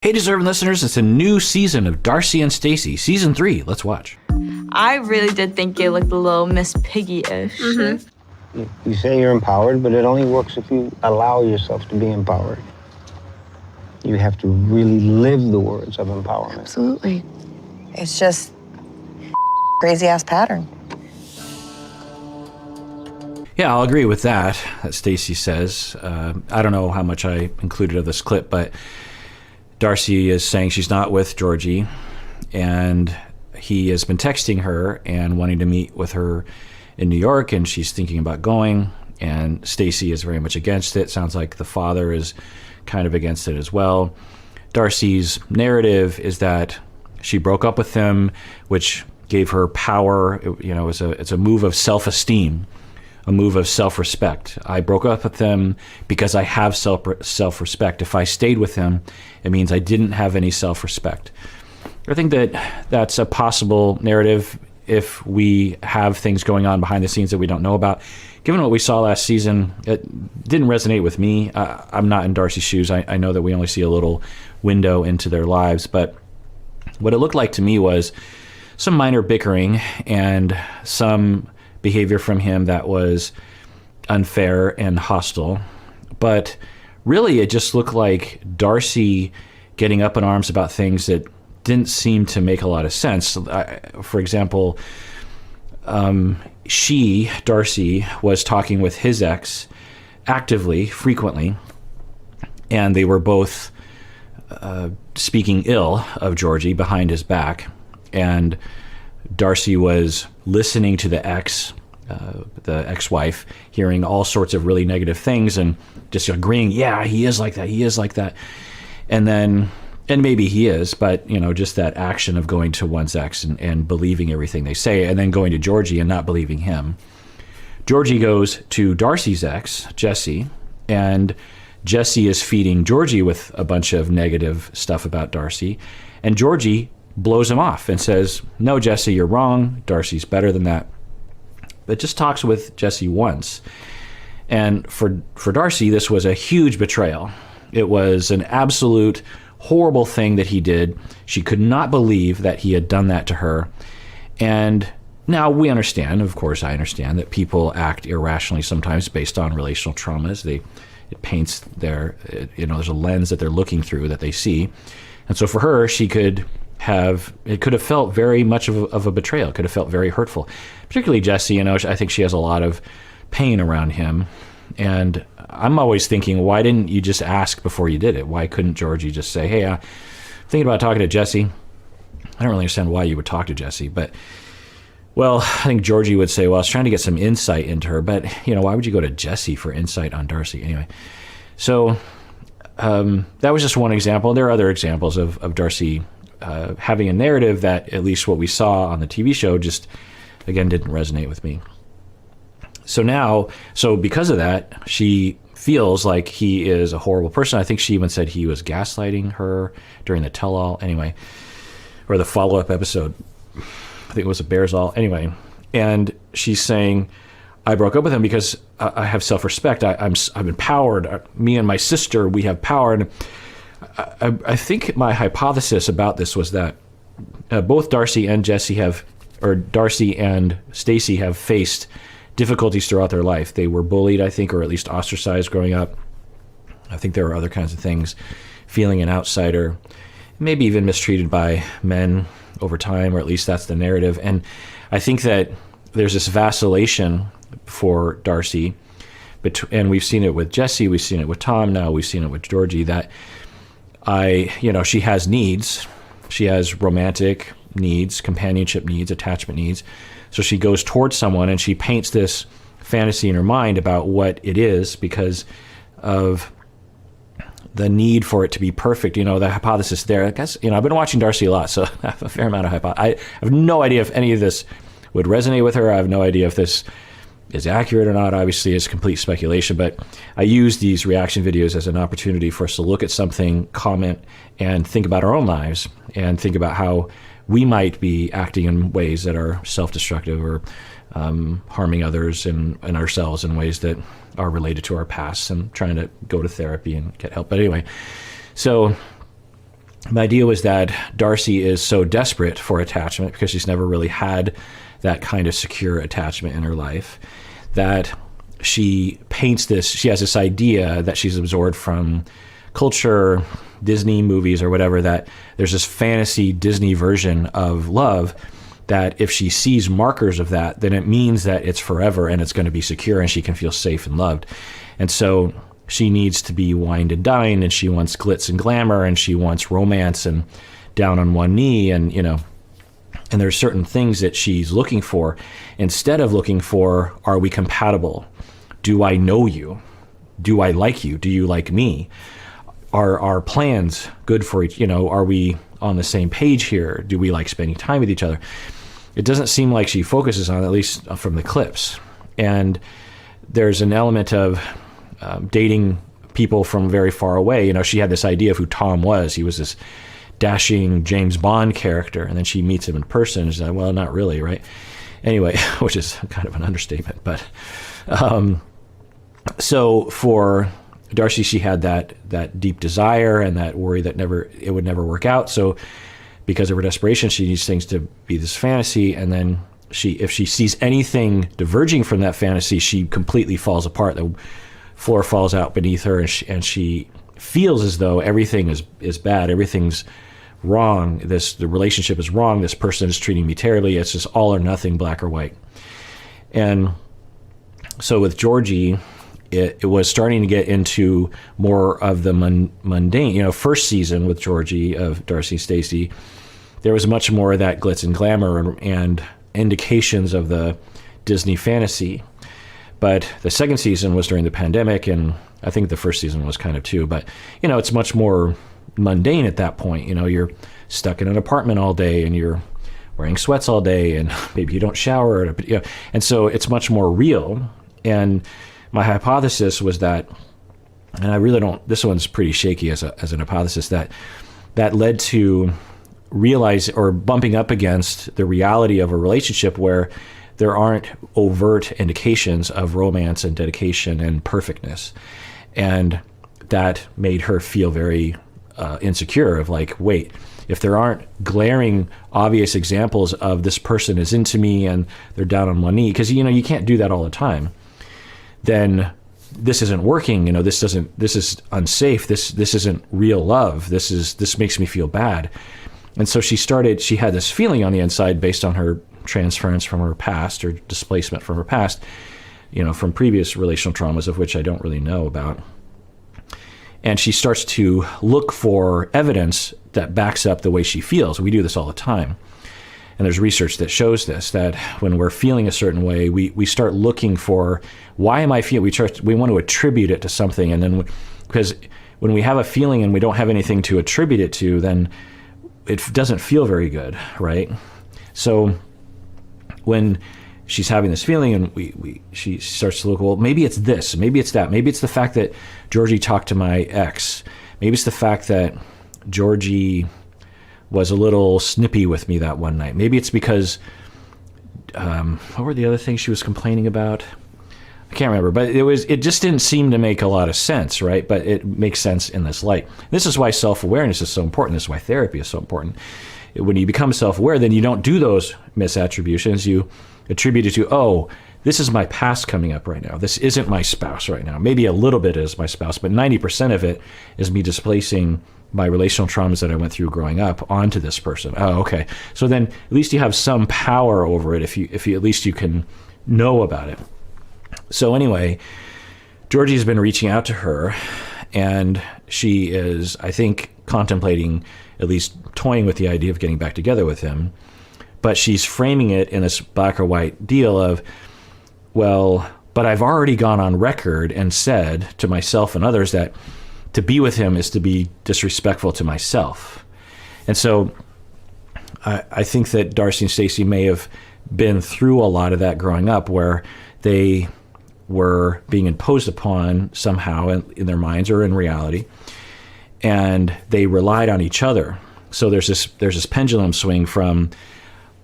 Hey, deserving listeners, it's a new season of Darcy and Stacey, season 3. Let's watch. I really did think it looked a little Miss Piggy-ish. Mm-hmm. You say you're empowered, but it only works if you allow yourself to be empowered. You have to really live the words of empowerment. Absolutely. It's just crazy-ass pattern. Yeah, I'll agree with that Stacey says. I don't know how much I included of this clip, but Darcy is saying she's not with Georgie, and he has been texting her and wanting to meet with her in New York, and she's thinking about going, and Stacey is very much against it. Sounds like the father is kind of against it as well. Darcy's narrative is that she broke up with him, which gave her power. It's a move of self-esteem, a move of self-respect. I broke up with him because I have self-respect. If I stayed with him, it means I didn't have any self-respect. I think that that's a possible narrative if we have things going on behind the scenes that we don't know about. Given what we saw last season, it didn't resonate with me. I'm not in Darcy's shoes. I know that we only see a little window into their lives, but what it looked like to me was some minor bickering and some behavior from him that was unfair and hostile. But really, it just looked like Darcy getting up in arms about things that didn't seem to make a lot of sense. For example, Darcy, was talking with his ex actively, frequently, and they were both speaking ill of Georgie behind his back. And Darcy was listening to the ex-wife, hearing all sorts of really negative things and just agreeing, yeah, he is like that. And maybe he is, but just that action of going to one's ex and believing everything they say, and then going to Georgie and not believing him. Georgie goes to Darcy's ex, Jesse, and Jesse is feeding Georgie with a bunch of negative stuff about Darcy, and Georgie blows him off and says, no, Jesse, you're wrong. Darcy's better than that. But just talks with Jesse once. And for Darcy, this was a huge betrayal. It was an absolute horrible thing that he did. She could not believe that he had done that to her. And now we understand, of course I understand, that people act irrationally sometimes based on relational traumas. It paints there's a lens that they're looking through that they see. And so for her, it could have felt very much of a betrayal. It could have felt very hurtful. Particularly Jesse, I think she has a lot of pain around him. And I'm always thinking, why didn't you just ask before you did it? Why couldn't Georgie just say, hey, I'm thinking about talking to Jesse. I don't really understand why you would talk to Jesse, but, well, I think Georgie would say, well, I was trying to get some insight into her, but, why would you go to Jesse for insight on Darcy? Anyway, so that was just one example. There are other examples of Darcy having a narrative that, at least what we saw on the TV show, just, again, didn't resonate with me. So because of that, she feels like he is a horrible person. I think she even said he was gaslighting her during the tell-all, anyway, or the follow-up episode. I think it was a Bears All, anyway. And she's saying, I broke up with him because I have self-respect. I'm empowered. Me and my sister, we have power. And I think my hypothesis about this was that both Darcy and Darcy and Stacey have faced difficulties throughout their life. They were bullied, I think, or at least ostracized growing up. I think there were other kinds of things, feeling an outsider, maybe even mistreated by men over time, or at least that's the narrative. And I think that there's this vacillation for Darcy, and we've seen it with Jesse, we've seen it with Tom, now we've seen it with Georgie, that she has needs. She has romantic needs, companionship needs, attachment needs. So she goes towards someone and she paints this fantasy in her mind about what it is because of the need for it to be perfect. The hypothesis there. I guess, I've been watching Darcy a lot, so I have a fair amount of hypothesis. I have no idea if any of this would resonate with her. I have no idea if this is accurate or not. Obviously, it's complete speculation, but I use these reaction videos as an opportunity for us to look at something, comment, and think about our own lives and think about how we might be acting in ways that are self-destructive or harming others and ourselves in ways that are related to our past, and trying to go to therapy and get help. But anyway, so my idea was that Darcy is so desperate for attachment because she's never really had that kind of secure attachment in her life, that she has this idea that she's absorbed from culture, Disney movies or whatever, that there's this fantasy Disney version of love that if she sees markers of that, then it means that it's forever and it's going to be secure and she can feel safe and loved. And so she needs to be wined and dined, and she wants glitz and glamour, and she wants romance and down on one knee, and and there's certain things that she's looking for instead of looking for, are we compatible? Do I know you? Do I like you? Do you like me? Are our plans good for each, are we on the same page here? Do we like spending time with each other? It doesn't seem like she focuses on, at least from the clips. And there's an element of dating people from very far away. She had this idea of who Tom was. He was this dashing James Bond character, and then she meets him in person and she's like, well, not really, right? Anyway, which is kind of an understatement. But so for Darcy, she had that deep desire and that worry that it would never work out. So because of her desperation, she needs things to be this fantasy, and then if she sees anything diverging from that fantasy, she completely falls apart. The floor falls out beneath her, and she feels as though everything is bad, everything's wrong, the relationship is wrong, this person is treating me terribly, it's just all or nothing, black or white. And so with Georgie, it was starting to get into more of the mundane. First season with Georgie of Darcy and Stacey, there was much more of that glitz and glamour and indications of the Disney fantasy. But the second season was during the pandemic, and I think the first season was kind of too. But, it's much more mundane at that point. You're stuck in an apartment all day, and you're wearing sweats all day, and maybe you don't shower. And so it's much more real. And my hypothesis was that, and I really don't, this one's pretty shaky as an hypothesis, that led to realize or bumping up against the reality of a relationship where there aren't overt indications of romance and dedication and perfectness. And that made her feel very insecure of like, wait, if there aren't glaring, obvious examples of this person is into me and they're down on one knee, because, you can't do that all the time, then this isn't working. This is unsafe. This isn't real love. This makes me feel bad. And so she had this feeling on the inside based on her transference from her past, or displacement from her past, from previous relational traumas, of which I don't really know about. And she starts to look for evidence that backs up the way she feels. We do this all the time. And there's research that shows this, that when we're feeling a certain way, we start looking for, why am I feeling? We want to attribute it to something. And then, because when we have a feeling and we don't have anything to attribute it to, then it doesn't feel very good, right? So when she's having this feeling and she starts to look, well, maybe it's this, maybe it's that, maybe it's the fact that Georgie talked to my ex, maybe it's the fact that Georgie was a little snippy with me that one night, maybe it's because what were the other things she was complaining about? I can't remember, but it just didn't seem to make a lot of sense, right? But it makes sense in this light. This is why self-awareness is so important. This is why therapy is so important. When you become self-aware, then you don't do those misattributions. You attribute it to, oh, this is my past coming up right now. This isn't my spouse right now. Maybe a little bit is my spouse, but 90% of it is me displacing my relational traumas that I went through growing up onto this person. Oh, okay. So then at least you have some power over it if you at least you can know about it. So anyway, Georgie's been reaching out to her, and she is, I think, contemplating, at least toying with the idea of getting back together with him. But she's framing it in this black or white deal of, well, but I've already gone on record and said to myself and others that to be with him is to be disrespectful to myself. And so I think that Darcy and Stacey may have been through a lot of that growing up, where they were being imposed upon somehow in their minds or in reality, and they relied on each other. So there's this pendulum swing from,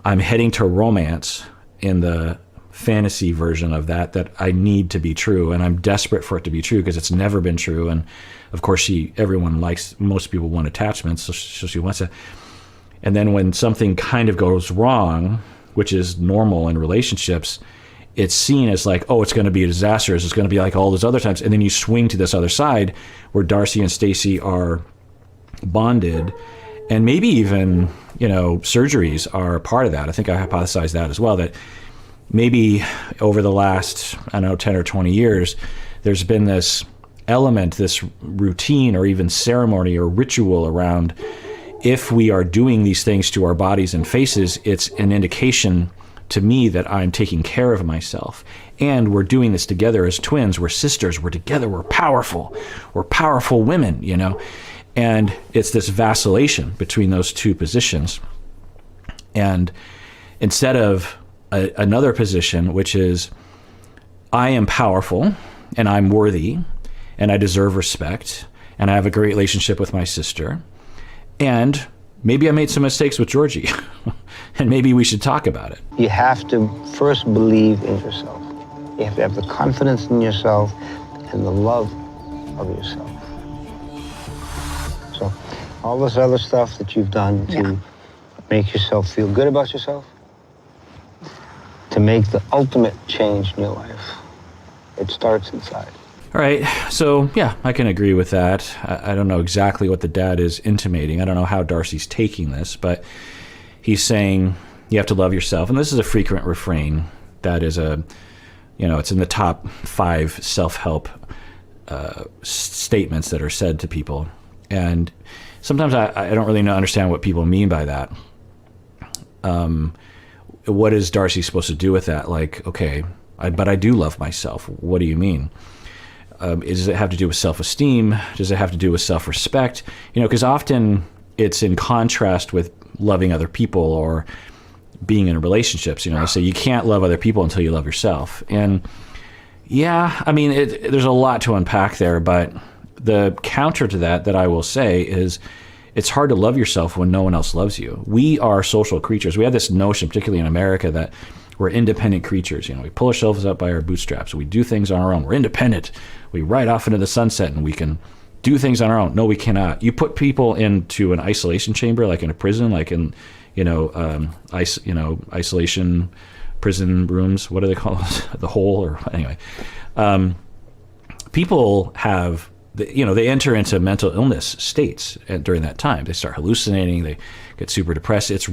I'm heading to romance in the fantasy version of that I need to be true, and I'm desperate for it to be true because it's never been true. And of course, most people want attachments, so she wants it. And then when something kind of goes wrong, which is normal in relationships, it's seen as like, oh, it's going to be a disaster. It's going to be like all those other times. And then you swing to this other side where Darcy and Stacey are bonded, and maybe even, surgeries are a part of that. I think I hypothesized that as well, that maybe over the last, 10 or 20 years, there's been this element, this routine or even ceremony or ritual around, if we are doing these things to our bodies and faces, it's an indication to me that I'm taking care of myself. And we're doing this together as twins. We're sisters. We're together. We're powerful. We're powerful women, And it's this vacillation between those two positions. And instead of another position, which is, I am powerful and I'm worthy and I deserve respect and I have a great relationship with my sister, and maybe I made some mistakes with Georgie, and maybe we should talk about it. You have to first believe in yourself. You have to have the confidence in yourself and the love of yourself. So all this other stuff that you've done to make yourself feel good about yourself, to make the ultimate change in your life, it starts inside. All right, so yeah, I can agree with that. I don't know exactly what the dad is intimating. I don't know how Darcy's taking this, but he's saying you have to love yourself. And this is a frequent refrain that is it's in the top 5 self-help statements that are said to people. And sometimes I don't really understand what people mean by that. What is Darcy supposed to do with that? Like, okay, but I do love myself. What do you mean? Does it have to do with self-esteem? Does it have to do with self-respect? Because often it's in contrast with loving other people or being in relationships. They say you can't love other people until you love yourself. And yeah, there's a lot to unpack there, but the counter to that I will say is it's hard to love yourself when no one else loves you. We are social creatures. We have this notion, particularly in America, that we're independent creatures. We pull ourselves up by our bootstraps. We do things on our own. We're independent. We ride off into the sunset and we can do things on our own. No, we cannot. You put people into an isolation chamber, like in a prison, like in, isolation prison rooms. What do they call it? The hole, or anyway. People have, they enter into mental illness states during that time. They start hallucinating. They get super depressed. It's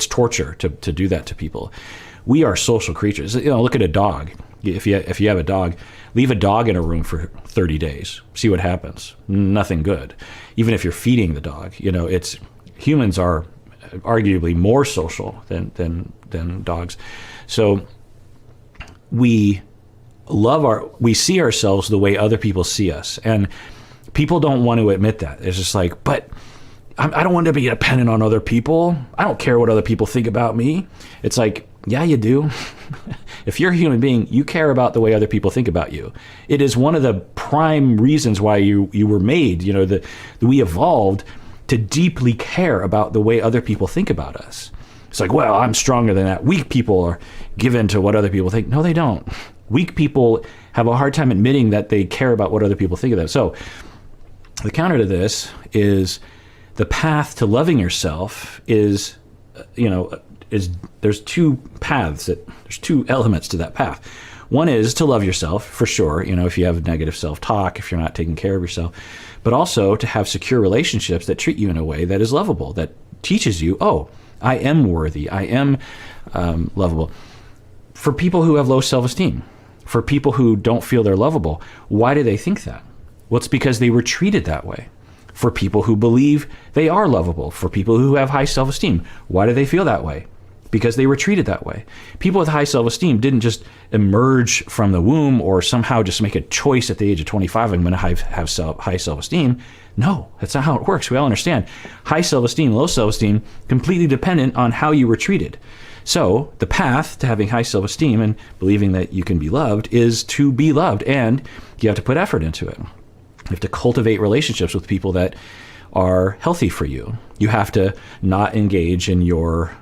torture to do that to people. We are social creatures. Look at a dog. If you have a dog, leave a dog in a room for 30 days. See what happens. Nothing good. Even if you're feeding the dog, humans are arguably more social than dogs. So we see ourselves the way other people see us, and people don't want to admit that. It's just like, but I don't want to be dependent on other people. I don't care what other people think about me. It's like, yeah, you do. If you're a human being, you care about the way other people think about you. It is one of the prime reasons why you were made. We evolved to deeply care about the way other people think about us. It's like, well, I'm stronger than that. Weak people are given to what other people think. No, they don't. Weak people have a hard time admitting that they care about what other people think of them. So the counter to this is the path to loving yourself is there's 2 paths, there's 2 elements to that path. One is to love yourself, for sure, if you have negative self-talk, if you're not taking care of yourself, but also to have secure relationships that treat you in a way that is lovable, that teaches you, oh, I am worthy, I am lovable. For people who have low self-esteem, for people who don't feel they're lovable, why do they think that? Well, it's because they were treated that way. For people who believe they are lovable, for people who have high self-esteem, why do they feel that way? Because they were treated that way. People with high self-esteem didn't just emerge from the womb or somehow just make a choice at the age of 25, I'm going to have high self-esteem. No, that's not how it works. We all understand. High self-esteem, low self-esteem, completely dependent on how you were treated. So the path to having high self-esteem and believing that you can be loved is to be loved, and you have to put effort into it. You have to cultivate relationships with people that are healthy for you. You have to not engage in your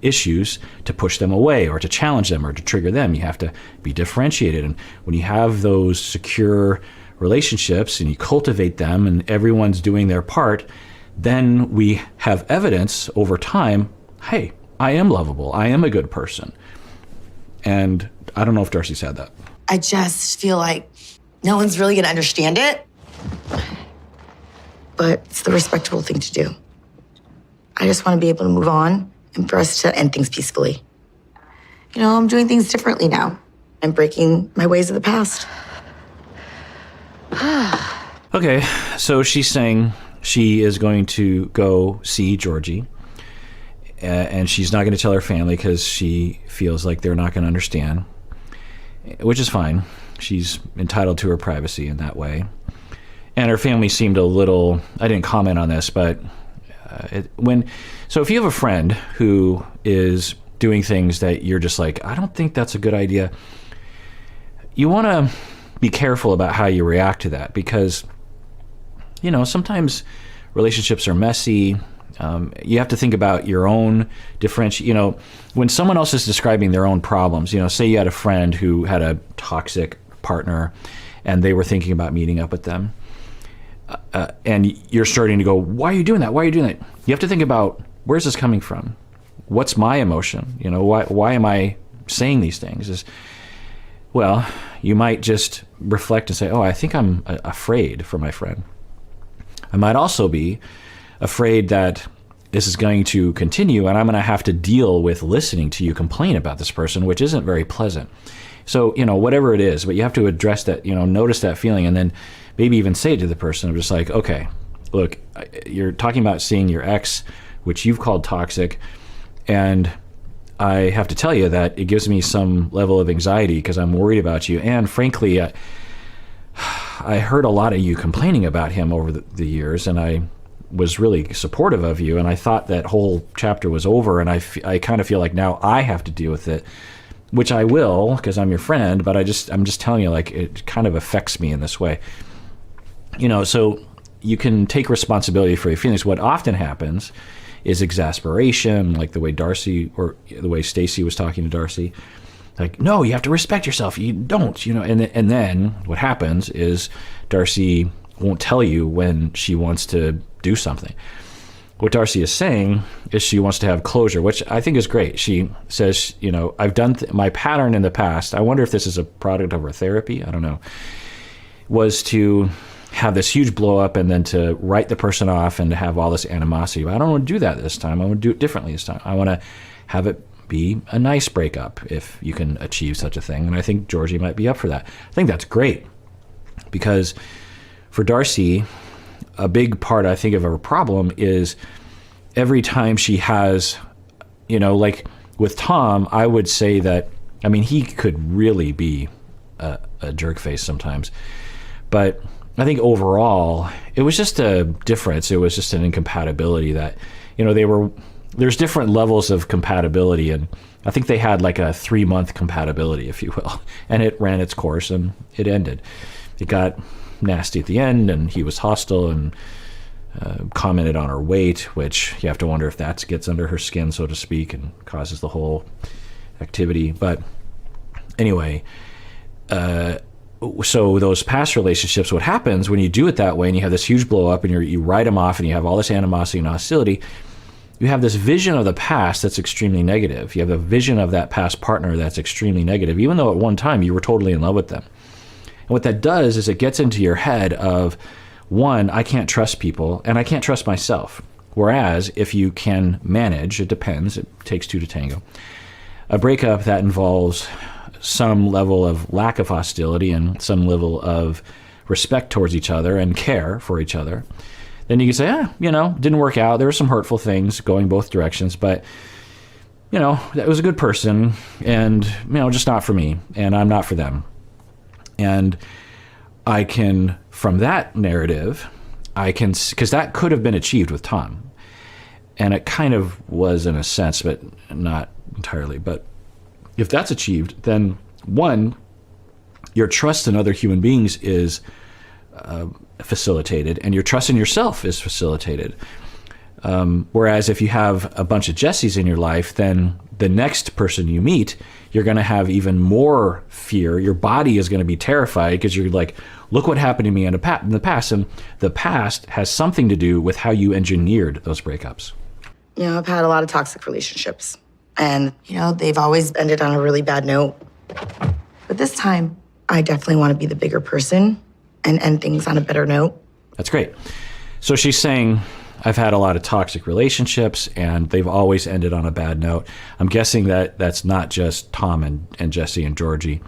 issues to push them away or to challenge them or to trigger them. You have to be differentiated. And when you have those secure relationships and you cultivate them and everyone's doing their part, then we have evidence over time, hey, I am lovable. I am a good person. And I don't know if Darcy's had that. I just feel like no one's really gonna understand it. But it's the respectable thing to do. I just want to be able to move on and for us to end things peacefully. You know, I'm doing things differently now. I'm breaking my ways of the past. Okay, so she's saying she is going to go see Georgie, and she's not going to tell her family because she feels like they're not going to understand, which is fine. She's entitled to her privacy in that way. And her family seemed a little, I didn't comment on this, but so if you have a friend who is doing things that you're just like, I don't think that's a good idea, you want to be careful about how you react to that, because, you know, sometimes relationships are messy. You have to think about your own you know, when someone else is describing their own problems, you know, say you had a friend who had a toxic partner and they were thinking about meeting up with them. And you're starting to go, why are you doing that? Why are you doing that? You have to think about, where's this coming from? What's my emotion? You know, why am I saying these things? Well, you might just reflect and say, oh, I think I'm afraid for my friend. I might also be afraid that this is going to continue and I'm going to have to deal with listening to you complain about this person, which isn't very pleasant. So, you know, whatever it is, but you have to address that, you know, notice that feeling and then maybe even say to the person, I'm just like, okay, look, you're talking about seeing your ex, which you've called toxic, and I have to tell you that it gives me some level of anxiety because I'm worried about you. And frankly, I heard a lot of you complaining about him over the years, and I was really supportive of you, and I thought that whole chapter was over, and I kind of feel like now I have to deal with it, which I will because I'm your friend, but I'm just telling you, like, it kind of affects me in this way. You know, so you can take responsibility for your feelings. What often happens is exasperation, like the way Darcy or the way Stacey was talking to Darcy. Like, no, you have to respect yourself. You don't, you know. And then what happens is Darcy won't tell you when she wants to do something. What Darcy is saying is she wants to have closure, which I think is great. She says, you know, I've done my pattern in the past. I wonder if this is a product of her therapy. I don't know. Was to have this huge blow up and then to write the person off and to have all this animosity. But I don't want to do that this time. I want to do it differently this time. I want to have it be a nice breakup if you can achieve such a thing. And I think Georgie might be up for that. I think that's great because for Darcy, a big part, I think, of her problem is every time she has, you know, like with Tom, I would say that, I mean, he could really be a jerk face sometimes. But I think overall, it was just a difference. It was just an incompatibility that, you know, there's different levels of compatibility. And I think they had like a 3-month compatibility, if you will. And it ran its course and it ended. It got nasty at the end and he was hostile and commented on her weight, which you have to wonder if that gets under her skin, so to speak, and causes the whole activity. But anyway, so those past relationships, what happens when you do it that way and you have this huge blow up and you write them off and you have all this animosity and hostility, you have this vision of the past that's extremely negative. You have a vision of that past partner that's extremely negative, even though at one time you were totally in love with them. And what that does is it gets into your head of, one, I can't trust people and I can't trust myself. Whereas if you can manage, it depends, it takes two to tango, a breakup that involves some level of lack of hostility and some level of respect towards each other and care for each other, then you can say, you know, didn't work out. There were some hurtful things going both directions, but, you know, that was a good person and, you know, just not for me and I'm not for them. And I can, from that narrative, because that could have been achieved with Tom. And it kind of was in a sense, but not entirely. But if that's achieved, then one, your trust in other human beings is facilitated, and your trust in yourself is facilitated. Whereas if you have a bunch of Jessies in your life, then the next person you meet, you're going to have even more fear. Your body is going to be terrified because you're like, look what happened to me in the past. And the past has something to do with how you engineered those breakups. You know, I've had a lot of toxic relationships. And, you know, they've always ended on a really bad note. But this time, I definitely want to be the bigger person and end things on a better note. That's great. So she's saying, I've had a lot of toxic relationships and they've always ended on a bad note. I'm guessing that that's not just Tom and Jesse and Georgie.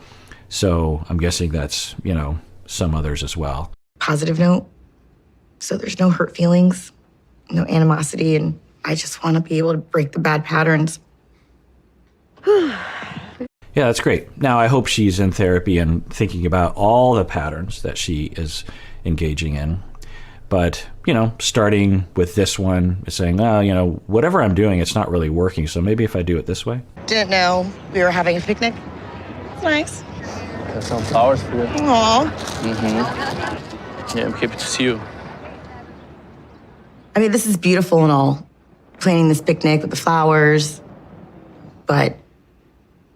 So I'm guessing that's, you know, some others as well. Positive note. So there's no hurt feelings, no animosity, and I just want to be able to break the bad patterns. Yeah, that's great. Now, I hope she's in therapy and thinking about all the patterns that she is engaging in. But, you know, starting with this one, saying, oh, you know, whatever I'm doing, it's not really working. So maybe if I do it this way. Didn't know we were having a picnic. It's nice. Got some flowers for you. Aw. Yeah, I'm happy to see you. I mean, this is beautiful and all, planning this picnic with the flowers, but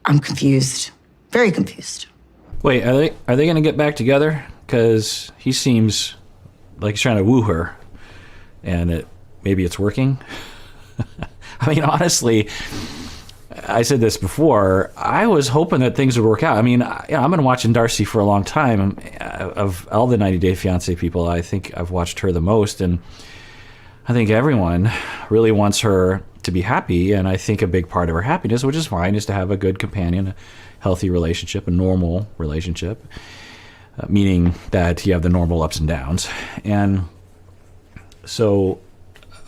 I'm confused, very confused. Wait, are they going to get back together? Because he seems like he's trying to woo her, and maybe it's working. I mean, honestly, I said this before. I was hoping that things would work out. I mean, I've been watching Darcy for a long time. Of all the 90 Day Fiancé people, I think I've watched her the most, and I think everyone really wants her to be happy, and I think a big part of her happiness, which is fine, is to have a good companion, a healthy relationship, a normal relationship, meaning that you have the normal ups and downs. And so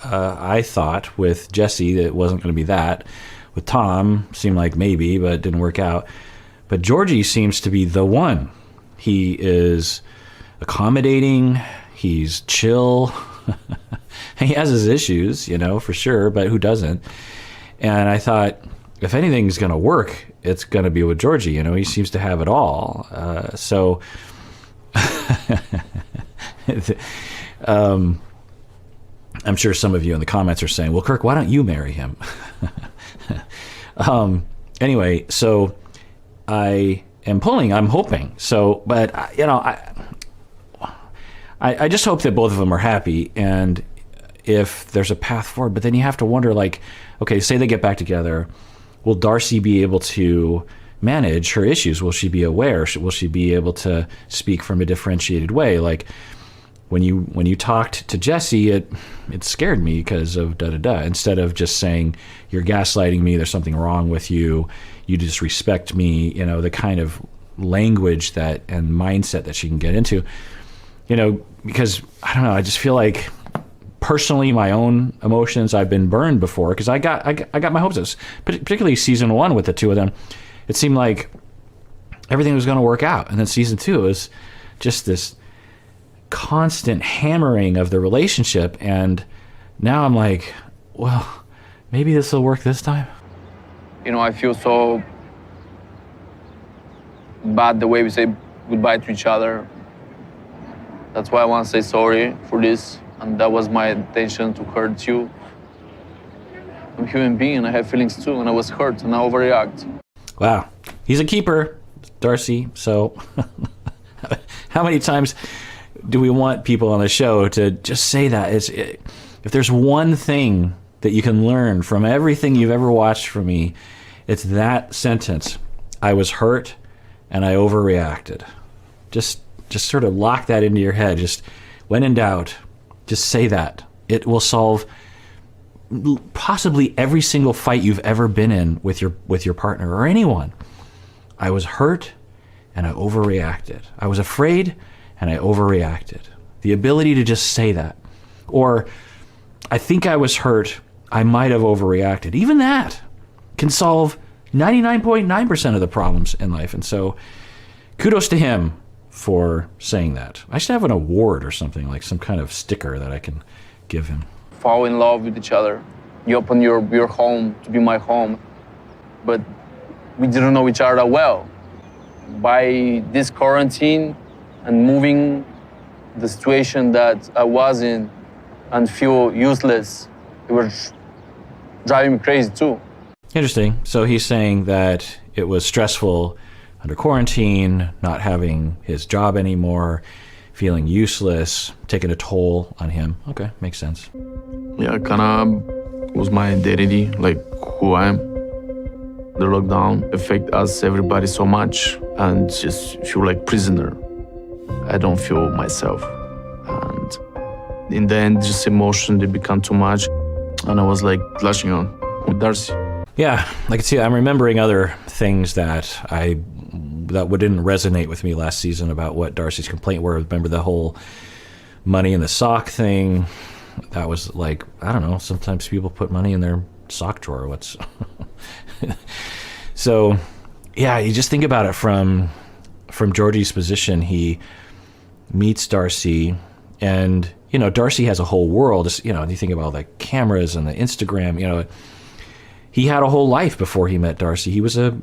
I thought with Jesse that it wasn't going to be that. With Tom, seemed like maybe, but it didn't work out. But Georgie seems to be the one. He is accommodating, he's chill. He has his issues, you know, for sure, but who doesn't? And I thought, if anything's going to work, it's going to be with Georgie. You know, he seems to have it all. So I'm sure some of you in the comments are saying, well, Kirk, why don't you marry him? Anyway, so I am I'm hoping. So, but, you know, I just hope that both of them are happy, and if there's a path forward. But then you have to wonder, like, okay, say they get back together, will Darcy be able to manage her issues? Will she be aware? Will she be able to speak from a differentiated way? Like when you talked to Jesse, it scared me because of da-da-da. Instead of just saying, you're gaslighting me, there's something wrong with you, you disrespect me, you know, the kind of language that and mindset that she can get into. You know, because, I don't know, I just feel like personally my own emotions, I've been burned before because I got my hopes up, particularly season 1 with the two of them. It seemed like everything was going to work out. And then season 2 is just this constant hammering of the relationship. And now I'm like, well, maybe this will work this time. You know, I feel so bad the way we say goodbye to each other. That's why I want to say sorry for this, and that was my intention, to hurt you. I'm a human being, and I have feelings too, and I was hurt, and I overreact. Wow. He's a keeper, Darcy, so how many times do we want people on the show to just say that? If there's one thing that you can learn from everything you've ever watched from me, it's that sentence. I was hurt, and I overreacted. Just sort of lock that into your head. Just when in doubt, just say that. It will solve possibly every single fight you've ever been in with your partner or anyone. I was hurt and I overreacted. I was afraid and I overreacted. The ability to just say that. Or I think I was hurt, I might have overreacted. Even that can solve 99.9% of the problems in life. And so kudos to him for saying that. I should have an award or something, like some kind of sticker that I can give him. Fall in love with each other. You open your home to be my home, but we didn't know each other that well. By this quarantine and moving the situation that I was in and feel useless, he was driving me crazy too. Interesting. So he's saying that it was stressful under quarantine, not having his job anymore, feeling useless, taking a toll on him. Okay, makes sense. Yeah, kind of was my identity, like who I am. The lockdown affect us, everybody so much, and just feel like prisoner. I don't feel myself. And in the end, just emotion, they become too much. And I was like lashing out with Darcy. Yeah, I can see. I'm remembering other things that didn't resonate with me last season about what Darcy's complaint were. Remember the whole money in the sock thing? That was like, I don't know, sometimes people put money in their sock drawer. What's so yeah, you just think about it from Georgie's position. He meets Darcy, and you know, Darcy has a whole world. You know, you think about the cameras and the Instagram, you know, he had a whole life before he met Darcy. He was a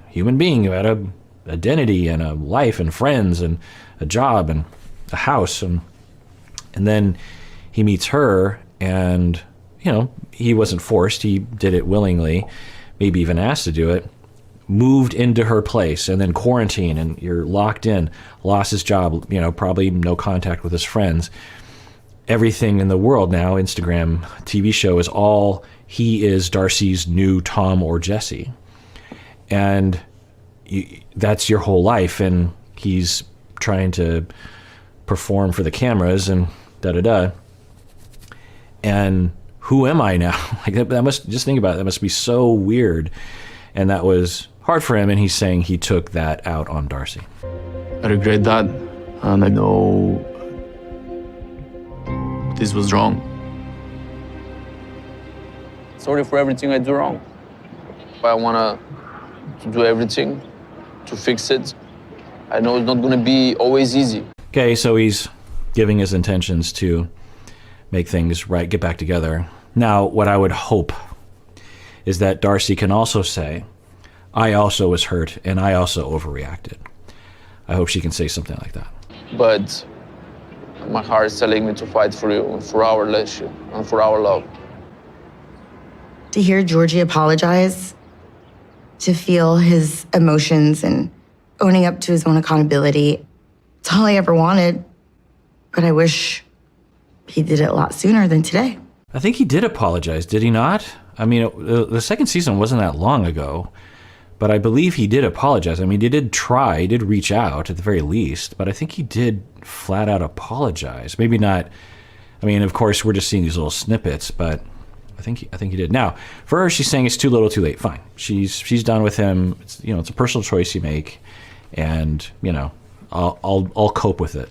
human being who had a identity and a life and friends and a job and a house, and then he meets her, and you know, he wasn't forced. He did it willingly, maybe even asked to do it. Moved into her place, and then quarantine, and you're locked in. Lost his job, you know, probably no contact with his friends. Everything in the world now, Instagram, TV show, is all he is Darcy's new Tom or Jesse. And that's your whole life, and he's trying to perform for the cameras and da-da-da. And who am I now? Like that must, just think about it, that must be so weird. And that was hard for him, and he's saying he took that out on Darcy. I regret that, and I know this was wrong. Sorry for everything I do wrong. But I want to do everything to fix it. I know it's not going to be always easy. Okay, so he's giving his intentions to make things right, get back together. Now, what I would hope is that Darcy can also say, I also was hurt and I also overreacted. I hope she can say something like that. But my heart is telling me to fight for you and for our relationship and for our love. To hear Georgie apologize, to feel his emotions and owning up to his own accountability, it's all I ever wanted. But I wish he did it a lot sooner than today. I think he did apologize, did he not? I mean, the second season wasn't that long ago, but I believe he did apologize. I mean, he did try, he did reach out at the very least, but I think he did flat out apologize. Maybe not, I mean, of course, we're just seeing these little snippets, but I think he did. Now, for her, she's saying it's too little, too late. Fine. She's done with him. It's, you know, it's a personal choice you make, and you know, I'll cope with it.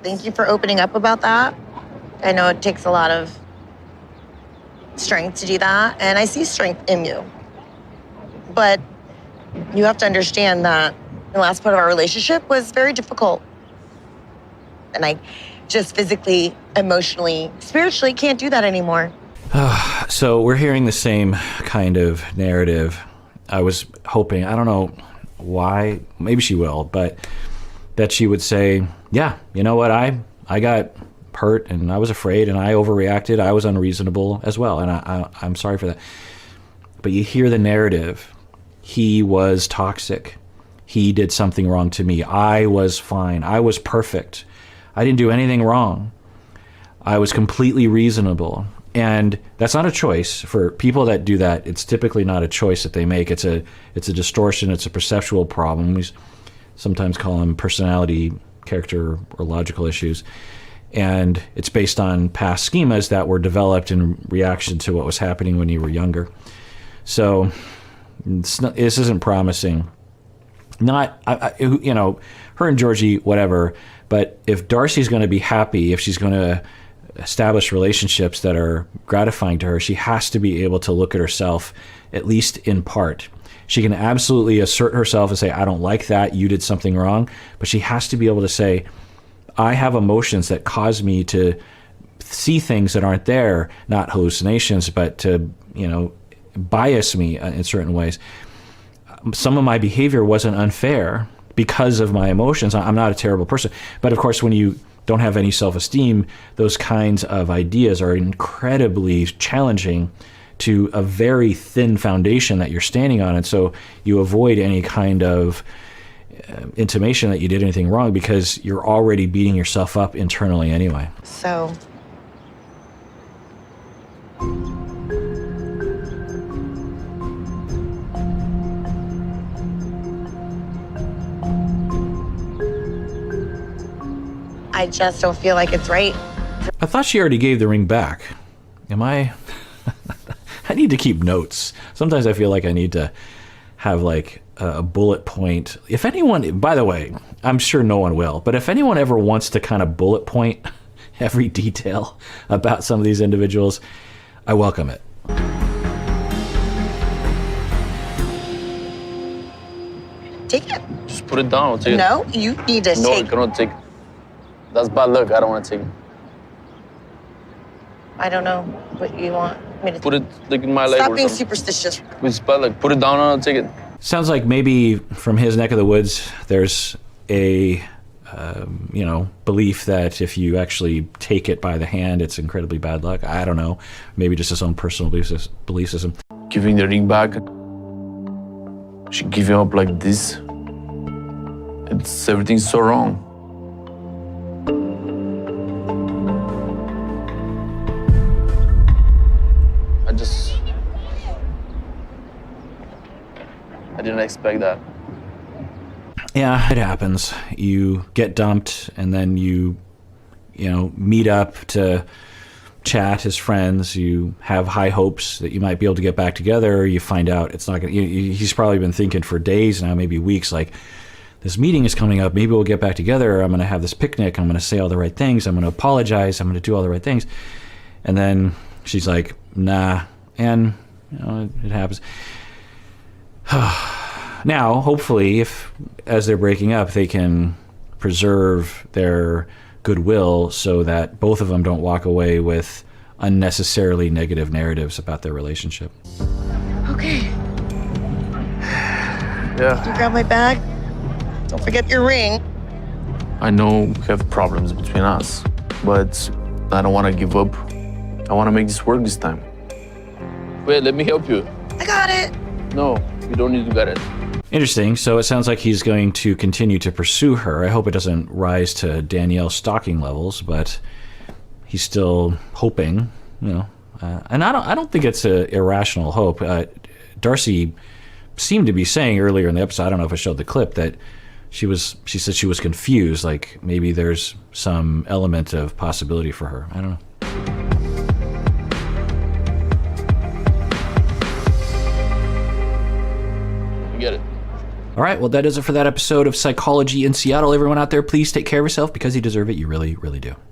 Thank you for opening up about that. I know it takes a lot of strength to do that, and I see strength in you. But you have to understand that the last part of our relationship was very difficult. And I just physically, emotionally, spiritually can't do that anymore. So we're hearing the same kind of narrative. I was hoping, I don't know why, maybe she will, but that she would say, yeah, you know what, I got hurt and I was afraid and I overreacted. I was unreasonable as well, and I'm sorry for that. But you hear the narrative. He was toxic. He did something wrong to me. I was fine. I was perfect. I didn't do anything wrong. I was completely reasonable. And that's not a choice. For people that do that, it's typically not a choice that they make. It's a distortion. It's a perceptual problem. We sometimes call them personality, character, or logical issues. And it's based on past schemas that were developed in reaction to what was happening when you were younger. So this isn't promising. Not, you know, her and Georgie, whatever. But if Darcy's going to be happy, if she's going to establish relationships that are gratifying to her, she has to be able to look at herself, at least in part. She can absolutely assert herself and say, I don't like that, you did something wrong. But she has to be able to say, I have emotions that cause me to see things that aren't there, not hallucinations, but to, you know, bias me in certain ways. Some of my behavior wasn't unfair because of my emotions. I'm not a terrible person. But of course, when you don't have any self-esteem, those kinds of ideas are incredibly challenging to a very thin foundation that you're standing on. And so you avoid any kind of intimation that you did anything wrong because you're already beating yourself up internally anyway. So, I just don't feel like it's right. I thought she already gave the ring back. Am I? I need to keep notes. Sometimes I feel like I need to have like a bullet point. If anyone, by the way, I'm sure no one will, but if anyone ever wants to kind of bullet point every detail about some of these individuals, I welcome it. Take it. Just put it down. I'll take it. No, you need to No, I take it. cannot take it. That's bad luck. I don't want to take it. I don't know what you want me to Put it like in my leg Stop or being something. superstitious. It's bad luck. Put it down and I'll take it. Sounds like maybe from his neck of the woods, there's a belief that if you actually take it by the hand, it's incredibly bad luck. I don't know. Maybe just his own personal belief system. Giving the ring back. She giving up like this. Everything's so wrong. I didn't expect that. Yeah, it happens. You get dumped and then you meet up to chat as friends. You have high hopes that you might be able to get back together. You find out it's not going to, he's probably been thinking for days now, maybe weeks, like, this meeting is coming up. Maybe we'll get back together. I'm going to have this picnic. I'm going to say all the right things. I'm going to apologize. I'm going to do all the right things. And then she's like, nah. And it happens. Now, hopefully, if as they're breaking up, they can preserve their goodwill so that both of them don't walk away with unnecessarily negative narratives about their relationship. Okay. Yeah. You grab my bag. Don't forget your ring. I know we have problems between us, but I don't want to give up. I want to make this work this time. Wait, let me help you. I got it. No, you don't need to get it. Interesting. So it sounds like he's going to continue to pursue her. I hope it doesn't rise to Danielle's stalking levels, but he's still hoping, and I don't think it's an irrational hope. Darcy seemed to be saying earlier in the episode, I don't know if I showed the clip, that she said she was confused, like maybe there's some element of possibility for her. I don't know. You get it. All right, well, that does it for that episode of Psychology in Seattle. Everyone out there, please take care of yourself because you deserve it. You really, really do.